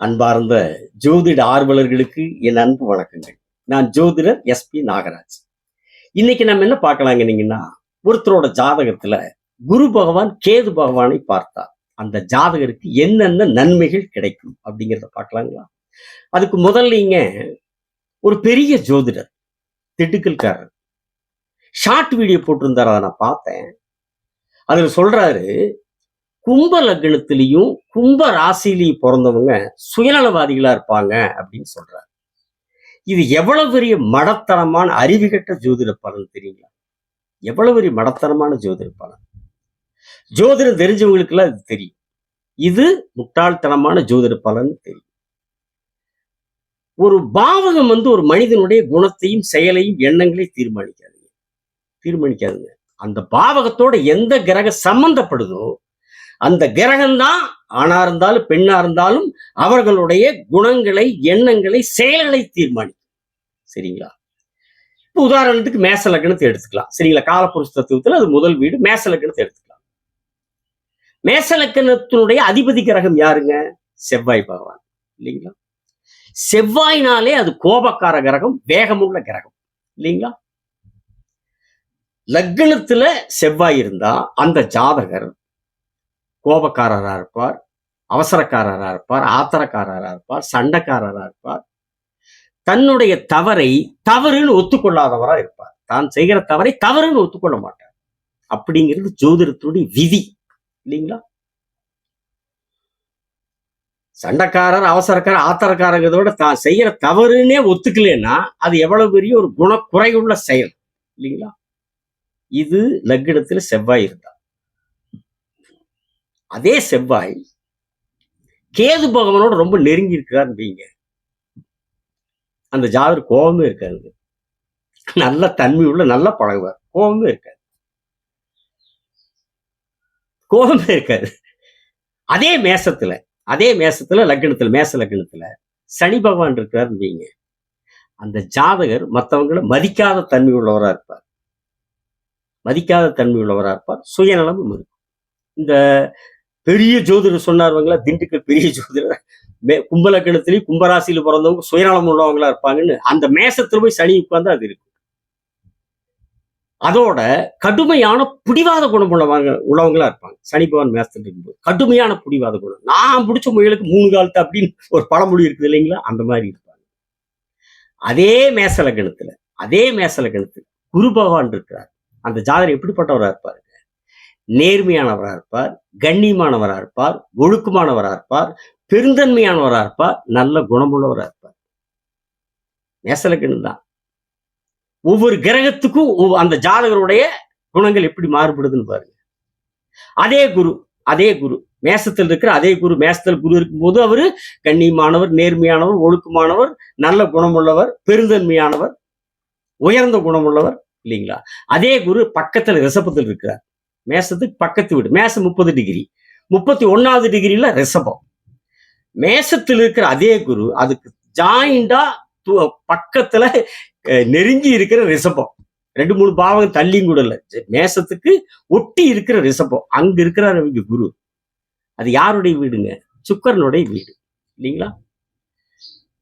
அன்பார்ந்த ஜோதிட ஆர்வலர்களுக்கு என் அன்பு வணக்கங்கள். நான் ஜோதிடர் SP நாகராஜ். இன்னைக்கு நம்ம என்ன பார்க்கலாங்கன்னீங்கன்னா, ஒருத்தரோட ஜாதகத்துல குரு பகவான் கேது பகவானை பார்த்தார். அந்த ஜாதகருக்கு என்னென்ன நன்மைகள் கிடைக்கும் அப்படிங்கிறத பார்க்கலாங்களா? அதுக்கு முதல்லீங்க ஒரு பெரிய ஜோதிடர், திண்டுக்கல்காரர் ஷார்ட் வீடியோ போட்டிருந்தார். அதை நான் பார்த்தேன். அதுல சொல்றாரு, கும்ப லக்னத்திலையும் கும்ப ராசியிலையும் பிறந்தவங்க சுயநலவாதிகளா இருப்பாங்க அப்படின்னு சொல்றாரு. இது எவ்வளவு பெரிய மடத்தனமான அறிவுகட்ட ஜோதிட பலன் தெரியுங்களா? எவ்வளவு பெரிய மடத்தனமான ஜோதிட பலன். ஜோதிடம் தெரிஞ்சவங்களுக்கு எல்லாம் இது தெரியும். இது முட்டாள்தனமான ஜோதிட பலன் தெரியும். ஒரு பாவகம் ஒரு மனிதனுடைய குணத்தையும் செயலையும் எண்ணங்களையும் தீர்மானிக்காதுங்க. அந்த பாவகத்தோட எந்த கிரகம் சம்பந்தப்படுதோ அந்த கிரகம்தான் ஆணா இருந்தாலும் பெண்ணா இருந்தாலும் அவர்களுடைய குணங்களை, எண்ணங்களை, செயல்களை தீர்மானிக்கும். சரிங்களா? இப்போ உதாரணத்துக்கு மேச லக்னத்தை எடுத்துக்கலாம். சரிங்களா? காலப்புருஷ தத்துவத்துல அது முதல் வீடு. மேச லக்னத்தை எடுத்துக்கலாம். மேச லக்னத்தினுடைய அதிபதி கிரகம் யாருங்க? செவ்வாய் பகவான். இல்லைங்களா? செவ்வாயினாலே அது கோபக்கார கிரகம், வேகமுள்ள கிரகம். இல்லைங்களா? லக்னத்துல செவ்வாய் இருந்தா அந்த ஜாதகர் கோபக்காரரா இருப்பார், அவசரக்காரரா இருப்பார், ஆத்திரக்காரரா இருப்பார், சண்டைக்காரரா இருப்பார். தன்னுடைய தவறை தவறுன்னு ஒத்துக்கொள்ளாதவரா இருப்பார். தான் செய்கிற தவறை தவறுன்னு ஒத்துக்கொள்ள மாட்டார். அப்படிங்கிறது ஜோதிடத்துடைய விதி. இல்லைங்களா? சண்டைக்காரர், அவசரக்காரர், ஆத்திரக்காரங்கிறதோட தான் செய்யற தவறுன்னே ஒத்துக்கலன்னா அது எவ்வளவு பெரிய ஒரு குணக்குறையுள்ள செயல். இல்லைங்களா? இது லக்னத்துல செவ்வாய் இருந்தா. அதே செவ்வாய் கேது பகவானோட ரொம்ப நெருங்கி இருக்கிறார். அந்த ஜாதகர் கோபமே இருக்காது. நல்ல தன்மை உள்ள நல்ல பழகுவார். கோபமே இருக்காது. அதே மேசத்துல லக்னத்துல மேச லக்னத்துல சனி பகவான் இருக்கிறார். அந்த ஜாதகர் மற்றவங்களை மதிக்காத தன்மை உள்ளவரா இருப்பார். சுயநலமும் இருக்கும். இந்த பெரிய ஜோதிடர் சொன்னார்வங்களா, திண்டுக்கல் பெரிய ஜோதிடர், கும்பலக்கணத்திலையும் கும்பராசியில பிறந்தவங்க சுயநலம் உள்ளவங்களா இருப்பாங்கன்னு. அந்த மேசத்துல போய் சனி உட்கார்ந்து அது இருக்கு. அதோட கடுமையான பிடிவாத குணம் உள்ளவங்களா இருப்பாங்க. சனி பகவான் மேசத்துல இருக்கும்போது கடுமையான பிடிவாத குணம். நான் பிடிச்ச முயலுக்கு 3 காலத்து அப்படின்னு ஒரு பழமொழி இருக்குது இல்லைங்களா? அந்த மாதிரி இருப்பாங்க. அதே மேச லக்னத்துல குரு பகவான் இருக்கிறார். அந்த ஜாதகர் எப்படிப்பட்டவரா இருப்பாரு? நேர்மையானவரா இருப்பார், கண்ணியமானவரா இருப்பார், ஒழுக்கமானவரா இருப்பார், பெருந்தன்மையானவரா இருப்பார், நல்ல குணமுள்ளவரா இருப்பார். மேசலக்கணம் தான். ஒவ்வொரு கிரகத்துக்கும் அந்த ஜாதகருடைய குணங்கள் எப்படி மாறுபடுதுன்னு பாருங்க. அதே குரு மேசத்தில் இருக்கிற அதே குரு, மேசத்தில் குரு இருக்கும்போது அவரு கண்ணியமானவர், நேர்மையானவர், ஒழுக்கமானவர், நல்ல குணமுள்ளவர், பெருந்தன்மையானவர், உயர்ந்த குணமுள்ளவர். இல்லைங்களா? அதே குரு பக்கத்துல ரிஷபத்தில் இருக்கிறார். மேசத்துக்கு பக்கத்து வீடு. மேசம் 30 டிகிரி, 31வது டிகிரில ரிஷபம். மேசத்தில் இருக்கிற அதே குரு அதுக்கு ஜாயிண்டா பக்கத்துல நெருங்கி இருக்கிற ரிஷபம். 2-3 பாவம் தள்ளியும் கூட இல்ல. மேசத்துக்கு ஒட்டி இருக்கிற ரிஷபம். அங்க இருக்கிறார் அவங்க குரு. அது யாருடைய வீடுங்க? சுக்கிரனுடைய வீடு. இல்லைங்களா?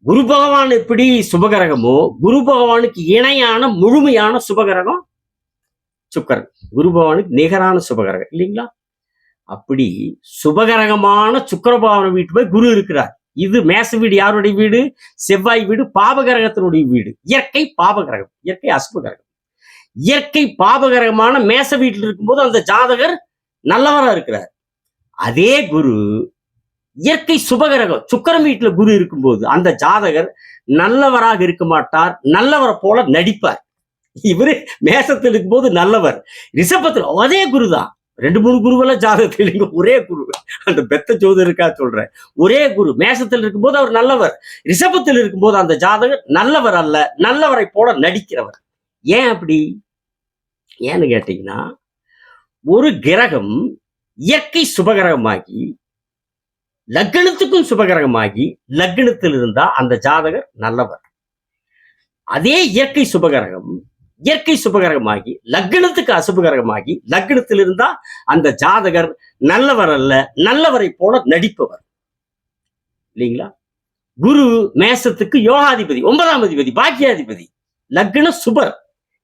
குரு பகவான் எப்படி சுபகிரகமோ, குரு பகவானுக்கு இணையான முழுமையான சுபகிரகம் சுக்கிரன். குரு பகவானுக்கு நிகரான சுபகிரகம். இல்லைங்களா? அப்படி சுபகிரகமான சுக்கிரபவன வீட்டு போய் குரு இருக்கிறார். இது மேச வீடு யாருடைய வீடு? செவ்வாய் வீடு, பாபகிரகத்தினுடைய வீடு. இயற்கை பாபகிரகம், இயற்கை அசுபகிரகம். இயற்கை பாபகிரகமான மேச வீட்டில் இருக்கும்போது அந்த ஜாதகர் நல்லவரா இருக்கிறார். அதே குரு இயற்கை சுபகிரகம் சுக்கிரன் வீட்டுல குரு இருக்கும்போது அந்த ஜாதகர் நல்லவராக இருக்க மாட்டார், நல்லவரை போல நடிப்பார். இவரு மேசத்தில் இருக்கும்போது நல்லவர். ரிஷபத்தில் அதே குருதான். 2-3 குருவெல்லாம் ஜாதகத்தில் இல்லைங்க, ஒரே குரு. அந்த பெத்த ஜோதிடருக்கா சொல்றேன். ஒரே குரு மேசத்தில் இருக்கும்போது அவர் நல்லவர், ரிஷபத்தில் இருக்கும்போது அந்த ஜாதகர் நல்லவர் அல்ல, நல்லவரை போல நடிக்கிறவர். ஏன் அப்படி? ஏன்னு கேட்டீங்கன்னா, ஒரு கிரகம் இயற்கை சுபகிரகமாகி லக்னத்துக்கும் சுபகிரகமாகி லக்னத்தில் இருந்தா அந்த ஜாதகர் நல்லவர். அதே இயற்கை சுபகிரகமாகி லக்னத்துக்கு அசுபகிரகமாகி லக்னத்தில் இருந்தா அந்த ஜாதகர் நல்லவர் அல்ல, நல்லவரை போல நடிப்பவர். இல்லைங்களா? குரு மேசத்துக்கு யோகாதிபதி, 9ஆம் அதிபதி, பாக்கியாதிபதி. லக்ன சுபர்,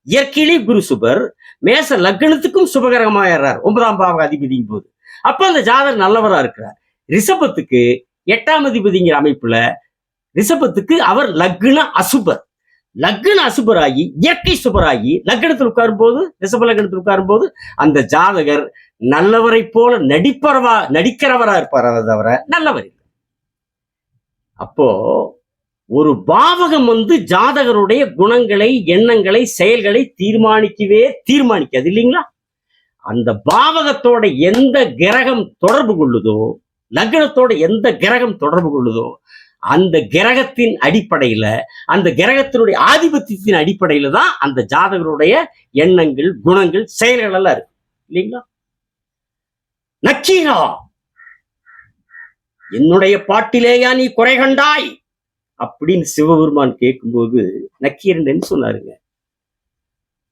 இயற்கையிலே குரு சுபர். மேச லக்னத்துக்கும் சுபகரமாயிடுறார் 9ஆம் பாவ அதிபதியின் போது. அப்ப அந்த ஜாதகர் நல்லவரா இருக்கிறார். ரிஷபத்துக்கு 8ஆம் அதிபதிங்கிற அமைப்புல ரிஷபத்துக்கு அவர் லக்ன அசுபர். லக்ன அசுபராகி இயற்கை சுபராகி லக்னத்தில் உட்காரும் போது, ரிஷப லக்னத்தில் உட்காரும் போது அந்த ஜாதகர் நல்லவரை போல நடிக்கிறவரா இருப்பார் தவிர நல்லவர் இல்லை. அப்போ ஒரு பாவகம் ஜாதகருடைய குணங்களை, எண்ணங்களை, செயல்களை தீர்மானிக்காது இல்லைங்களா? அந்த பாவகத்தோட எந்த கிரகம் தொடர்பு கொள்ளுதோ, லக்னத்தோட எந்த கிரகம் தொடர்பு கொள்ளுதோ, அந்த கிரகத்தின் அடிப்படையில, அந்த கிரகத்தினுடைய ஆதிபத்தியத்தின் அடிப்படையில தான் அந்த ஜாதகருடைய எண்ணங்கள், குணங்கள், செயல்கள் எல்லாம் இருக்கு இல்லைங்களா? நக்கீரா, என்னுடைய பாட்டிலேயா நீ குறை கண்டாய் அப்படின்னு சிவபெருமான் கேட்கும்போது நக்கீரன் என்ன சொன்னாருங்க?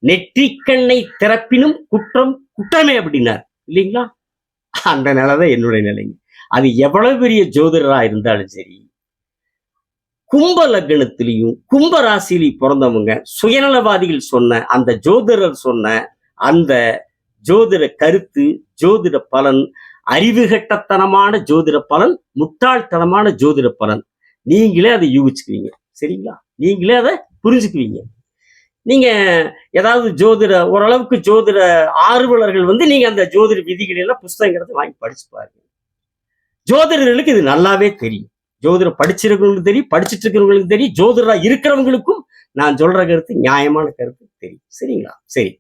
நெற்றிக்கண்ணை திறப்பினும் குற்றம் குற்றமே அப்படின்னார் இல்லைங்களா? அந்த நிலைதான் என்னுடைய நிலைங்க. அது எவ்வளவு பெரிய ஜோதிடரா இருந்தாலும் சரி, கும்ப லக்னத்திலையும் கும்ப ராசியிலையும் பிறந்தவங்க சுயநலவாதிகள் சொன்ன அந்த ஜோதிடர் சொன்ன அந்த ஜோதிட கருத்து, ஜோதிட பலன், அறிவுகட்டத்தனமான ஜோதிட பலன், முட்டாள்தனமான ஜோதிட பலன். நீங்களே அதை யூகிச்சுக்குவீங்க சரிங்களா? நீங்களே அதை புரிஞ்சுக்குவீங்க. நீங்க ஏதாவது ஓரளவுக்கு ஜோதிட ஆர்வலர்கள் நீங்க அந்த ஜோதிட விதிகள் எல்லாம் புஸ்தகங்களை வாங்கி படிச்சு பாருங்க. ஜோதிடர்களுக்கு இது நல்லாவே தெரியும். ஜோதிடம் படிச்சிருக்கிறவங்களுக்கு தெரியும், படிச்சுட்டு இருக்கிறவங்களுக்கு தெரியும், ஜோதிடரா இருக்கிறவங்களுக்கும் நான் சொல்ற கருத்து நியாயமான கருத்து தெரியும் சரிங்களா? சரி,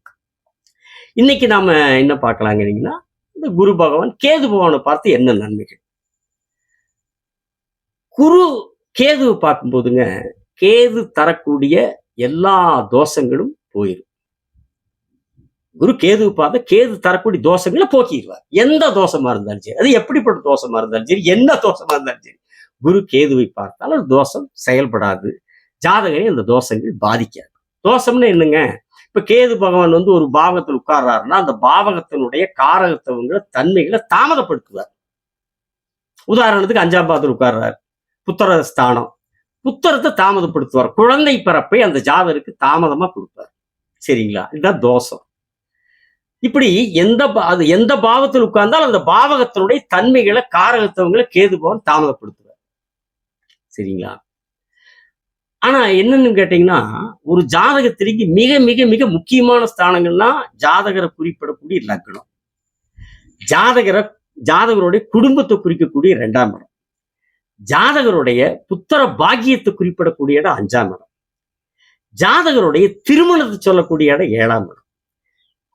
இன்னைக்கு நாம என்ன பார்க்கலாங்கிறீங்கன்னா, இந்த குரு பகவான் கேது பகவானை பார்த்து என்ன நன்மைகள். குரு கேதுவை பார்க்கும்போதுங்க, கேது தரக்கூடிய எல்லா தோஷங்களும் போயிடும். குரு கேதுவை பார்த்து கேது தரக்கூடிய தோஷங்களை போக்கிடுவார். எந்த தோஷமா இருந்தாலும் சரி, அது எப்படிப்பட்ட தோஷமா இருந்தாலும் சரி, என்ன தோஷமா இருந்தாலும் சரி, குரு கேதுவை பார்த்தால் அந்த தோஷம் செயல்படாது. ஜாதகரை அந்த தோஷங்கள் பாதிக்காது. தோஷம்னு என்னங்க? இப்ப கேது பகவான் ஒரு பாவகத்தில் உட்கார்றாருன்னா அந்த பாவகத்தினுடைய காரகத்துவங்களை, தன்மைகளை தாமதப்படுத்துவார். உதாரணத்துக்கு 5ஆம் பாவத்தில் உட்கார்றாரு, புத்திர ஸ்தானம், புத்திரத்தை தாமதப்படுத்துவார். குழந்தை பிறப்பை அந்த ஜாதகருக்கு தாமதமா கொடுப்பார் சரிங்களா? இதுதான் தோஷம். இப்படி எந்த பாவத்தில் உட்கார்ந்தால் அந்த பாவகத்தினுடைய தன்மைகளை, காரகத்துவங்களை கேது பகவான் தாமதப்படுத்துவார் சரிங்களா? ஆனா என்னன்னு கேட்டீங்கன்னா, ஒரு ஜாதகத்திற்கு மிக மிக மிக முக்கியமான ஸ்தானங்கள்னா ஜாதகரை குறிப்பிடக்கூடிய லக்னம், ஜாதகருடைய குடும்பத்தை குறிக்கக்கூடிய 2ஆம் இடம், ஜாதகருடைய புத்திர பாக்கியத்தை குறிப்பிடக்கூடிய இடம் 5ஆம் இடம், ஜாதகருடைய திருமணத்தை சொல்லக்கூடிய இடம் 7ஆம் இடம்,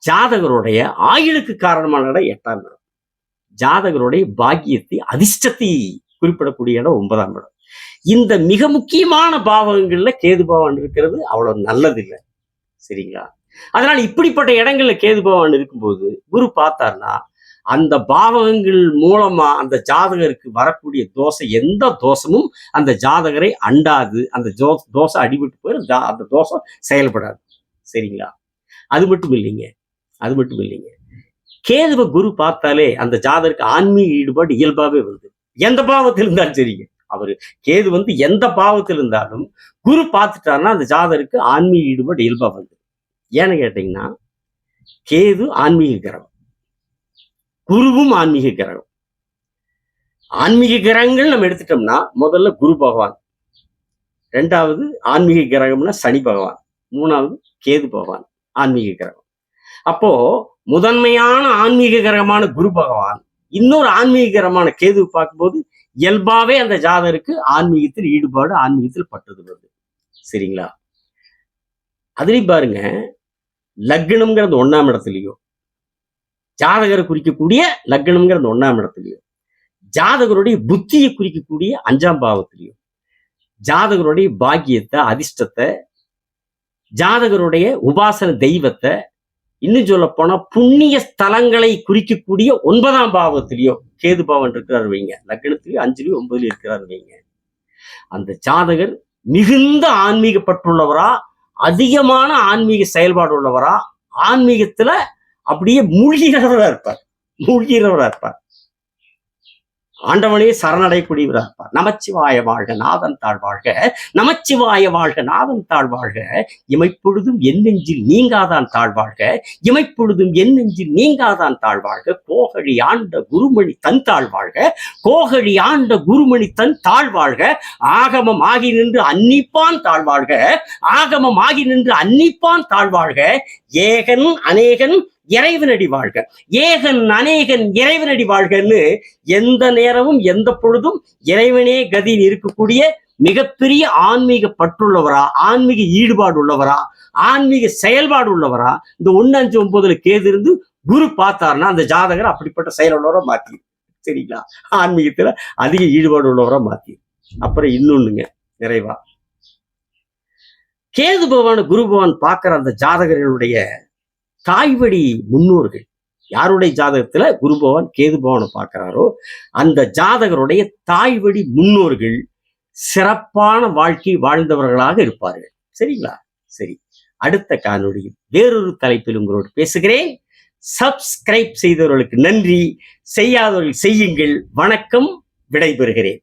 ஜாதகருடைய ஆயுளுக்கு காரணமான இடம் 8ஆம் இடம், ஜாதகருடைய பாக்கியத்தை, அதிர்ஷ்டத்தை குறிப்பிடக்கூடிய இடம் 9ஆம் இடம். இந்த மிக முக்கியமான பாவகங்கள்ல கேது பகவான் இருக்கிறது அவ்வளவு நல்லதில்லை சரிங்களா? அதனால இப்படிப்பட்ட இடங்கள்ல கேது பகவான் இருக்கும்போது குரு பார்த்தார்னா அந்த பாவகங்கள் மூலமா அந்த ஜாதகருக்கு வரக்கூடிய தோஷம், எந்த தோஷமும் அந்த ஜாதகரை அண்டாது. அந்த தோஷம் அடிபட்டு போய் அந்த தோஷம் செயல்படாது சரிங்களா? அது மட்டும் இல்லைங்க, கேதுவை குரு பார்த்தாலே அந்த ஜாதகருக்கு ஆன்மீக ஈடுபாடு இயல்பாவே வருது. எந்த பாவத்தில் இருந்தாலும் சரிங்க, அவரு கேது எந்த பாவத்தில் இருந்தாலும் குரு பார்த்துட்டாருன்னா அந்த ஜாதகருக்கு ஆன்மீக ஈடுபாடு இயல்பா வந்து. ஏன்னு கேட்டீங்கன்னா, கேது ஆன்மீக கிரகம், குருவும் ஆன்மீக கிரகம். ஆன்மீக கிரகங்கள் நம்ம எடுத்துட்டோம்னா முதல்ல குரு பகவான், 2வது ஆன்மீக கிரகம்னா சனி பகவான், 3வது கேது பகவான் ஆன்மீக கிரகம். அப்போ முதன்மையான ஆன்மீக கிரகமான குரு பகவான் இன்னொரு ஆன்மீக கிரகமான கேது பார்க்கும்போது இயல்பாவே அந்த ஜாதகருக்கு ஆன்மீகத்தில் ஈடுபாடு, ஆன்மீகத்தில் பற்றுதல் வருது சரிங்களா? அதுலயும் பாருங்க, லக்னம்ங்கிறது 1ஆம் இடத்துலயோ, ஜாதகரை குறிக்கக்கூடிய லக்னம்ங்கிறது 1ஆம் இடத்துலயோ, ஜாதகருடைய புத்தியை குறிக்கக்கூடிய 5ஆம் பாவத்திலையோ, ஜாதகருடைய பாக்கியத்தை, அதிர்ஷ்டத்தை, ஜாதகருடைய உபாசன தெய்வத்தை, இன்னும் சொல்ல போனா புண்ணிய ஸ்தலங்களை குறிக்கக்கூடிய 9ஆம் பாவத்திலேயோ கேது பகவான் இருக்கிறார் வைங்க, லக்னத்திலேயோ 5லயோ 9லயோ இருக்கிறார் வைங்க, அந்த ஜாதகர் மிகுந்த ஆன்மீகப்பட்டுள்ளவரா, அதிகமான ஆன்மீக செயல்பாடு உள்ளவரா, ஆன்மீகத்துல அப்படியே மூழ்கிறவரா இருப்பார். ஆண்டவனே சரணடைக்கூடியவராக இருப்பார். நமச்சிவாய வாழ்க நாதன் தாழ் வாழ்க, நமச்சிவாய வாழ்க நாதன் தாழ் வாழ்க, இமைப்பொழுதும் என் நெஞ்சில் நீங்காதான் தாழ்வாழ்க, இமைப்பொழுதும் என் நெஞ்சில் நீங்காதான் தாழ்வாழ்க, கோகழி ஆண்ட குருமணி தன் தாழ்வாழ்க, கோகழி ஆண்ட குருமணி தன் தாழ்வாழ்க, ஆகமம் ஆகி நின்று அன்னிப்பான் தாழ்வாழ்க, ஆகமம் ஆகி நின்று அன்னிப்பான் தாழ்வாழ்க, ஏகன் அநேகன் இறைவனடி வாழ்க, ஏகன் அநேகன் இறைவனடி வாழ்கன்னு எந்த நேரமும் எந்த பொழுதும் இறைவனே கதியில் இருக்கக்கூடிய மிகப்பெரிய ஆன்மீக பற்றுள்ளவரா, ஆன்மீக ஈடுபாடு உள்ளவரா, ஆன்மீக செயல்பாடு உள்ளவரா, இந்த 1-5-9 கேது இருந்து குரு பார்த்தாருன்னா அந்த ஜாதகர் அப்படிப்பட்ட செயலுள்ளவரா மாத்தி, சரிங்களா? ஆன்மீகத்துல அதிக ஈடுபாடு உள்ளவரா மாத்தி. அப்புறம் இன்னொன்னுங்க, நிறைவா கேது பகவான் குரு பகவான் பார்க்கிற அந்த ஜாதகர்களுடைய தாய்வழி முன்னோர்கள், யாருடைய ஜாதகத்துல குரு பகவான் கேது பகவானை பார்க்கிறாரோ அந்த ஜாதகருடைய தாய்வழி முன்னோர்கள் சிறப்பான வாழ்க்கை வாழ்ந்தவர்களாக இருப்பார்கள். சரிங்களா? சரி, அடுத்த காணொளியில் வேறொரு தலைப்பில் உங்களோடு பேசுகிறேன். சப்ஸ்கிரைப் செய்தவர்களுக்கு நன்றி, செய்யாதவர்கள் செய்யுங்கள். வணக்கம், விடைபெறுகிறேன்.